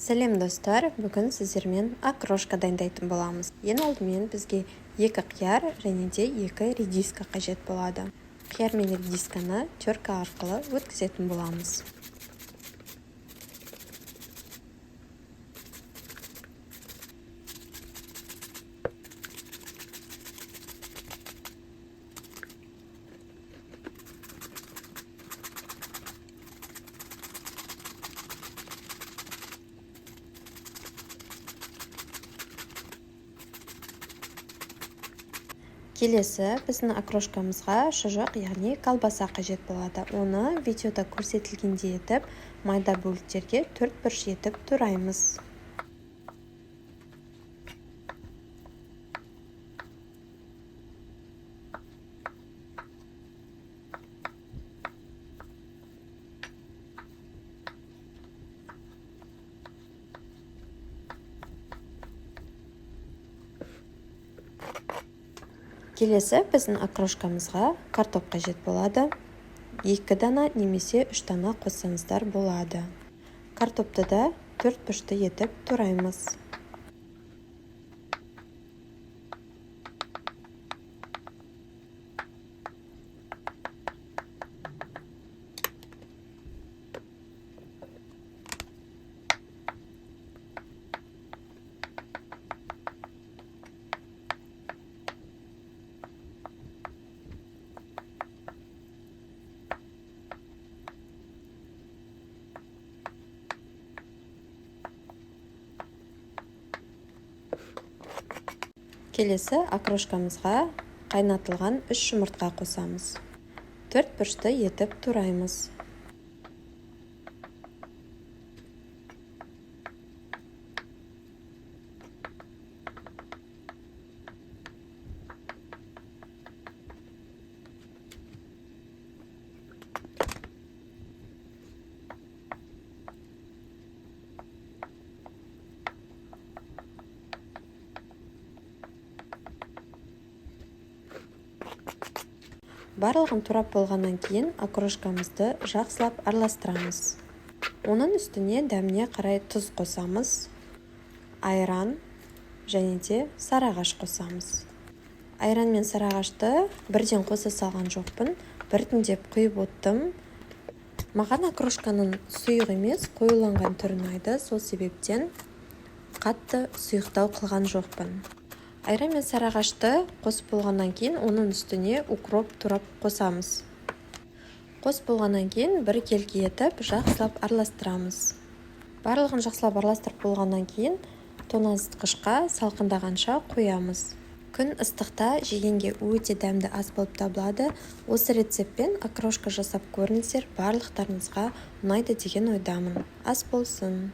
Сәлем достар, бүгін сіздермен окрошка дайындайтын боламыз. Ең алдымен бізге 2 қияр және де 2 редиска қажет болады. Қияр мен редисканы терка арқылы өткізетін боламыз. Келесі біздің окрошкамызға шұжық, яғни колбаса қажет болады. Оны видеода көрсетілгендей етіп, майда бөліктерге 4 бұрыш етіп тураймыз. Келесі біздің окрошкамызға картоп қажет болады. 2 дана немесе 3 дана қоссаңыздар болады. Картопты да 4 бұрышты етіп тураймыз. Келесі окрошкамызға қайнатылған 3 жұмыртқа қосамыз. 4 бұрышты етіп тураймыз. Барлығын турап болғаннан кейін окрошкамызды жақсылап араластырамыз. Оның үстіне дәміне қарай тұз қосамыз, айран және де сарыағаш қосамыз. Айран мен сарыағашты бірден қоса салған жоқпын, біртіндеп құйып оттым. Маған окрошканың сұйық емес, қоюланған түрі ұнайды, сол себептен қатты сұйықтау қылған жоқпын. Айран мен сарыағашты қосып болғаннан кейін оның үстіне укроп турап қосамыз. Қосып болғаннан кейін бір келкі етіп жақсылап араластырамыз. Барлығын жақсылап араластырып болғаннан кейін тоңазытқышқа салқындағанша қоямыз. Күн ыстықта жегенге өте дәмді ас болып табылады. Осы рецептпен окрошка жасап көріңіздер, барлықтарыңызға ұнайды деген ойдамын. Ас болсын!